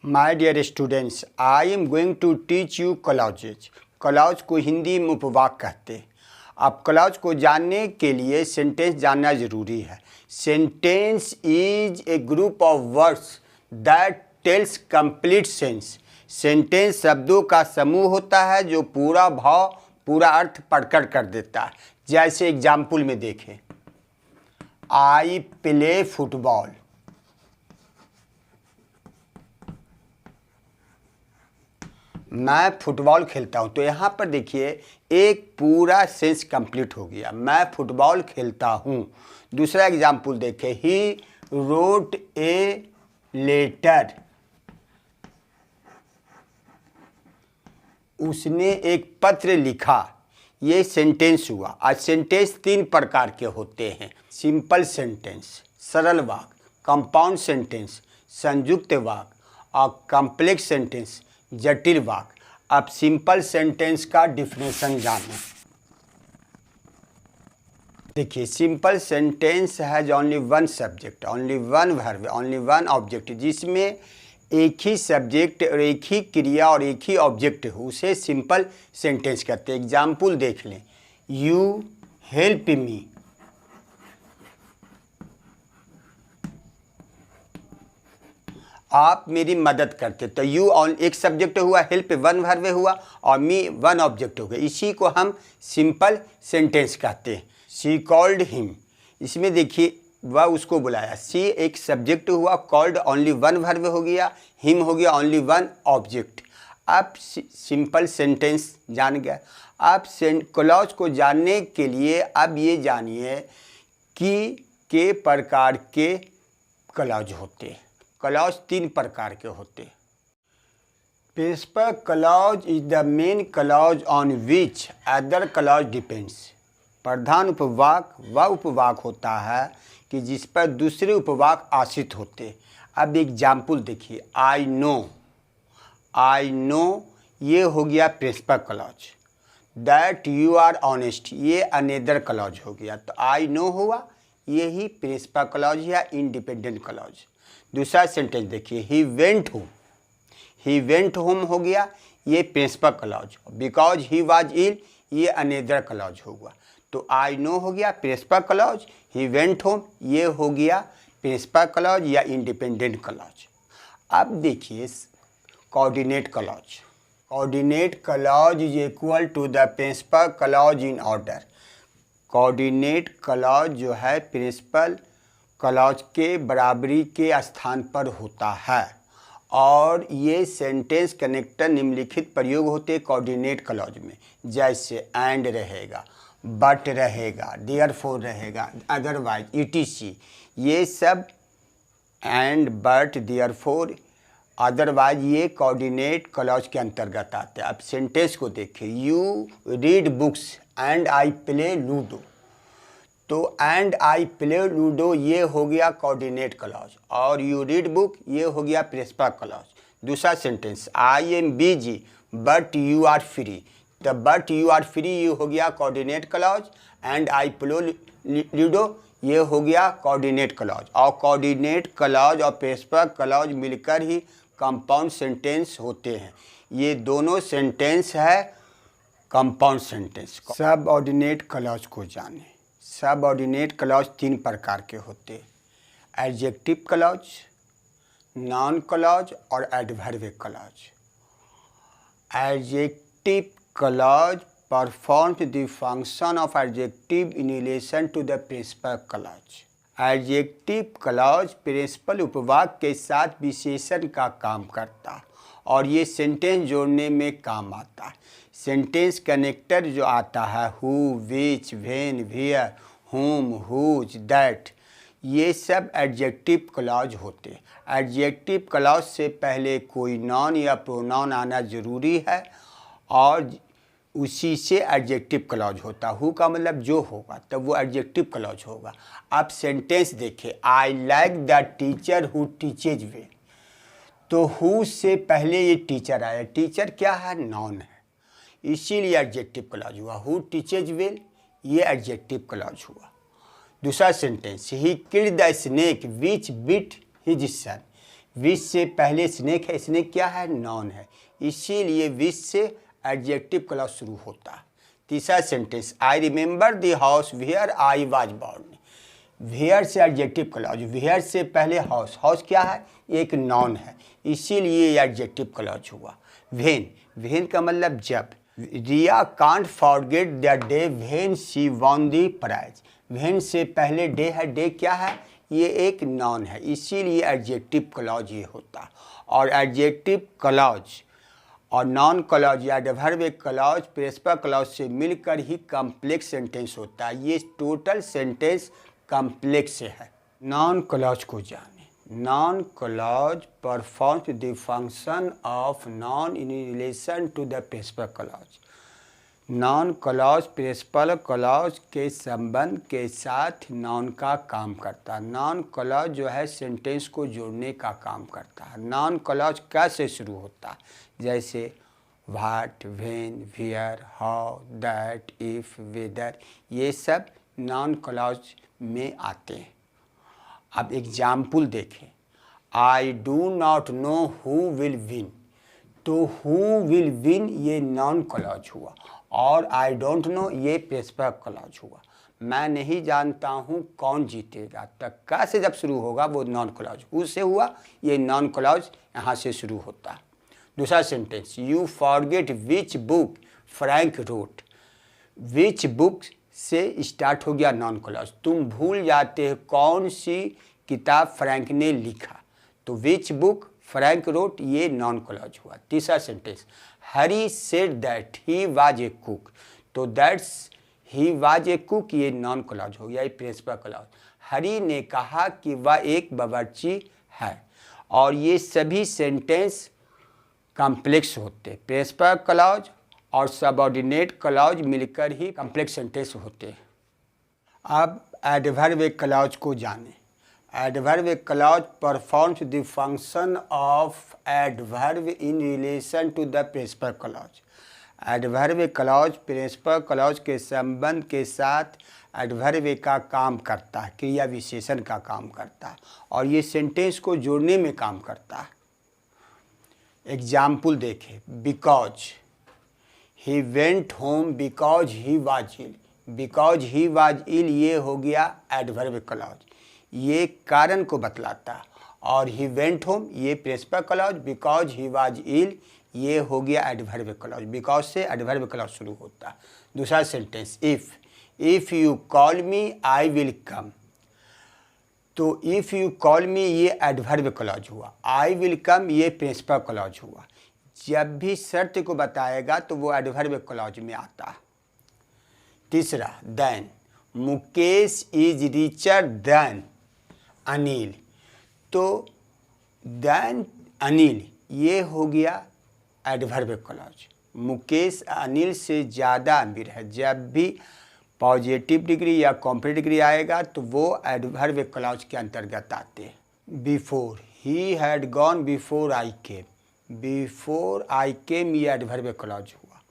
My dear students, I am going to teach you clauses. Clause को हिंदी में उपवाक कहते हैं। अब क्लॉज को जानने के लिए सेंटेंस जानना ज़रूरी है। Sentence is a group of words that tells complete sense. Sentence शब्दों का समूह होता है जो पूरा भाव, पूरा अर्थ प्रकट कर देता है। जैसे एग्जाम्पल में देखें, आई प्ले फुटबॉल। मैं फुटबॉल खेलता हूँ। तो यहाँ पर देखिए एक पूरा सेंस कंप्लीट हो गया, मैं फुटबॉल खेलता हूँ। दूसरा एग्जाम्पल देखें, ही रोट ए लेटर। उसने एक पत्र लिखा। ये सेंटेंस हुआ। आज सेंटेंस तीन प्रकार के होते हैं: सिंपल सेंटेंस, सरल वाक्य; कंपाउंड सेंटेंस, संयुक्त वाक्य; और कॉम्प्लेक्स सेंटेंस, जटिल वाक्य। अब सिंपल सेंटेंस का डिफिनेशन जानें। देखिए, simple sentence has only one subject, only one verb, only one object. जिसमें एक ही सब्जेक्ट और एक ही क्रिया और एक ही ऑब्जेक्ट हो, उसे सिंपल सेंटेंस कहते हैं। एग्जाम्पल देख लें, यू हेल्प मी। आप मेरी मदद करते। तो यू ऑन एक सब्जेक्ट हुआ, हेल्प वन वर्ब हुआ, और मी वन ऑब्जेक्ट हो गया। इसी को हम सिंपल सेंटेंस कहते हैं। शी कॉल्ड हिम, इसमें देखिए वह उसको बुलाया। सी एक सब्जेक्ट हुआ, कॉल्ड ओनली वन वर्ब हो गया, हिम हो गया ओनली वन ऑब्जेक्ट। आप सिंपल सेंटेंस जान गया। आप क्लॉज को जानने के लिए अब ये जानिए कि के प्रकार के क्लॉज होते हैं। क्लॉज तीन प्रकार के होते हैं। Principal clause is the main clause on which other clause depends. प्रधान उपवाक वह उपवाक होता है कि जिस पर दूसरे उपवाक आश्रित होते। अब एग्जाम्पल देखिए, आई नो। आई नो ये हो गया principal clause. That you are honest ये अनदर क्लॉज हो गया। तो आई नो हुआ, यही प्रिंसिपल क्लॉज या इंडिपेंडेंट क्लॉज। दूसरा सेंटेंस देखिए, he went home. He went home हो गया, ये principal clause. Because he was ill ये अनदर क्लॉज होगा। तो आई नो हो गया principal clause, he went home ये हो गया प्रिंसिपल क्लॉज या इंडिपेंडेंट क्लॉज। अब देखिए coordinate clause. Coordinate clause is equal to the principal clause in order. Coordinate clause जो है प्रिंसिपल क्लॉज के बराबरी के स्थान पर होता है। और ये सेंटेंस कनेक्टर निम्नलिखित प्रयोग होते हैं कोऑर्डिनेट क्लॉज में। जैसे एंड रहेगा, बट रहेगा, देयरफॉर रहेगा, अदरवाइज, ईटीसी। ये सब एंड, बट, देयरफॉर, अदरवाइज ये कोऑर्डिनेट क्लॉज के अंतर्गत आते हैं। अब सेंटेंस को देखिए, you read books and I play ludo. तो एंड आई प्ले लूडो ये हो गया कोऑर्डिनेट क्लॉज, और यू रीड बुक ये हो गया प्रिंसिपल क्लॉज। दूसरा sentence, I am busy but you are free. तो बट यू आर फ्री ये हो गया coordinate clause, and I play ludo ये हो गया कोऑर्डिनेट क्लॉज। और कोऑर्डिनेट क्लॉज और प्रिंसिपल क्लॉज मिलकर ही कंपाउंड सेंटेंस होते हैं। ये दोनों सेंटेंस है कंपाउंड सेंटेंस। सबऑर्डिनेट क्लॉज को जाने। सबऑर्डिनेट क्लॉज तीन प्रकार के होते हैं: एडजेक्टिव क्लॉज, नॉन क्लॉज और adverb clause. Adjective clause performs the function of adjective in relation to the principal clause. Adjective clause principal उपवाक के साथ विशेषण का काम करता और ये सेंटेंस जोड़ने में काम आता है। सेंटेंस कनेक्टर जो आता है, who, which, when, where, whom, whose, that, ये सब एडजेक्टिव क्लॉज होते हैं। एडजेक्टिव क्लॉज से पहले कोई नॉन या प्रोनाउन आना ज़रूरी है और उसी से एडजेक्टिव क्लॉज होता है। हु का मतलब जो होगा, तब वो एडजेक्टिव क्लॉज होगा। अब सेंटेंस देखिए, I like the teacher who teaches well. तो हु से पहले ये टीचर आया। टीचर क्या है? नॉन है, इसीलिए एडजेक्टिव क्लॉज हुआ। हु टीचेज वेल ये एडजेक्टिव क्लॉज हुआ। दूसरा sentence, he killed the snake which bit his son. Which से पहले स्नेक है, स्नेक क्या है, नाउन है, इसीलिए विच से एडजेक्टिव क्लॉज शुरू होता है। तीसरा sentence, I remember the house where I was born, where से एडजेक्टिव क्लॉज, वेयर से पहले हाउस, हाउस क्या है, एक नाउन है, इसीलिए एडजेक्टिव क्लॉज हुआ। व्हेन, व्हेन का मतलब जब, Riya can't forget the day when she won the prize, when से पहले डे है, डे क्या है, ये एक नाउन है, इसीलिए एडजेक्टिव क्लॉज ये होता। और एडजेक्टिव क्लॉज और नॉन क्लॉज या एडवर्ब क्लॉज प्रेसिपल क्लॉज से मिलकर ही कॉम्प्लेक्स सेंटेंस होता है। ये टोटल सेंटेंस कॉम्प्लेक्स है। नॉन क्लॉज को जाने। Noun clause performs the function of noun in relation to the principal clause. Noun clause principal clause के संबंध के साथ नॉन का काम करता है। नॉन क्लॉज जो है सेंटेंस को जोड़ने का काम करता है। नॉन क्लॉज कैसे शुरू होता है, जैसे what, when, where, how, that, if, whether, ये सब नॉन क्लॉज में आते हैं। अब एग्जाम्पल देखें, I do not know who will win, तो हु विल विन ये नॉन क्लॉज हुआ, और आई डोंट नो ये प्रेसिपल क्लॉज हुआ। मैं नहीं जानता हूँ कौन जीतेगा, तक का से जब शुरू होगा वो नॉन क्लॉज, उससे हुआ, ये नॉन क्लॉज यहाँ से शुरू होता है। दूसरा sentence, you forget which book Frank wrote, which book से स्टार्ट हो गया नॉन क्लॉज, तुम भूल जाते हो कौन सी किताब फ्रैंक ने लिखा, तो विच बुक फ्रैंक रोट ये नॉन क्लॉज हुआ। तीसरा sentence, Hari said that he was a cook, तो that's he was a cook ये नॉन क्लॉज हो गया, ये प्रिंसिपल क्लॉज। हरी ने कहा कि वह एक बावर्ची है, और ये सभी सेंटेंस कॉम्प्लेक्स होते, प्रिंसिपल क्लॉज और सबऑर्डिनेट क्लॉज मिलकर ही कॉम्प्लेक्स सेंटेंस होते हैं। अब एडवर्ब क्लॉज को जानें। Adverb clause performs the function of adverb in relation to the principal clause. Adverb clause principal clause के संबंध के साथ एडवर्ब का काम करता है, क्रिया विशेषण का काम करता है, और ये सेंटेंस को जोड़ने में काम करता है। एग्जाम्पल देखें, because he went home because he was ill, because he was ill ये हो गया एडवर्ब क्लॉज, ये कारण को बतलाता, और ही वेंट होम ये principal clause, because he was ill ये हो गया एडवर्ब क्लॉज, बिकॉज से एडवर्ब क्लॉज शुरू होता है। दूसरा sentence, if you call me I will come, तो इफ़ यू कॉल मी ये एडवर्ब क्लॉज हुआ, आई विल कम ये प्रिंसिपल क्लॉज हुआ। जब भी शर्त को बताएगा तो वो एडवर्ब क्लॉज में आता है। तीसरा, then, Mukesh is richer than Anil, तो देन अनिल ये हो गया एडवर्ब क्लॉज, मुकेश अनिल से ज़्यादा अमीर है। जब भी पॉजिटिव डिग्री या कॉम्प्लेक्स डिग्री आएगा तो वो एडवर्ब क्लॉज के अंतर्गत आते हैं। Before, he had gone before I came, before I came ये एडवर्ब क्लॉज हुआ,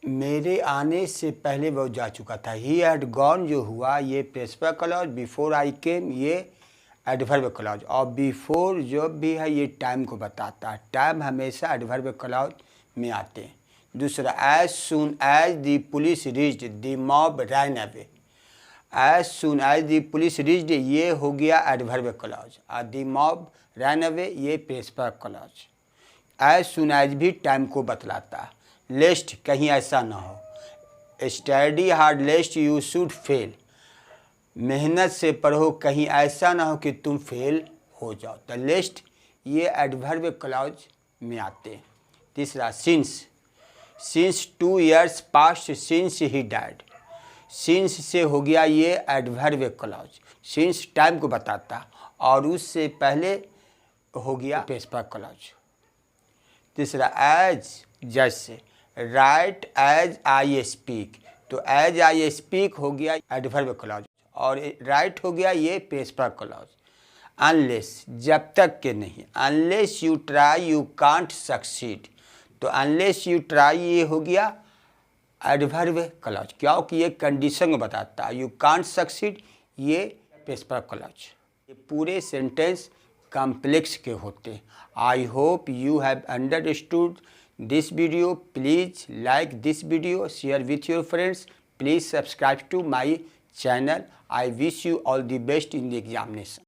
मेरे आने से पहले वो जा चुका था। ही हैड गॉन जो हुआ ये principal clause, before I came ये एडवर्ब क्लॉज, और बिफोर जो भी है ये टाइम को बताता है, टाइम हमेशा एडवर्ब क्लॉज में आते हैं। दूसरा, as soon as the police reached the mob ran away, as soon as the police reached ये हो गया एडवर्ब क्लॉज, और द मॉब रैन अवे ये principal clause. As soon as भी टाइम को बतलाता है। लेस्ट कहीं ऐसा ना हो, study hard lest you should fail, मेहनत से पढ़ो कहीं ऐसा ना हो कि तुम फेल हो जाओ, तो लेस्ट ये एडवर्ब क्लॉज में आते हैं। तीसरा, since 2 years past since he died, since से हो गया ये एडवर्ब क्लॉज, सिंस टाइम को बताता, और उससे पहले हो गया प्रिंसिपल क्लॉज। तीसरा, एज जैसे, राइट एज आई स्पीक, तो एज आई स्पीक हो गया एडवर्ब क्लॉज, और राइट हो गया ये प्रिंसिपल क्लॉज। अनलेस जब तक के नहीं, unless you try you can't succeed, तो अनलेस यू ट्राई ये हो गया एडवर्ब क्लॉज, क्योंकि ये कंडीशन को बताता है। यू कांट सक्सीड ये प्रिंसिपल क्लॉज। ये पूरे सेंटेंस कॉम्प्लेक्स के होते। I hope you have understood this video. Please like this video, share with your friends, please subscribe to my channel. I wish you all the best in the examination.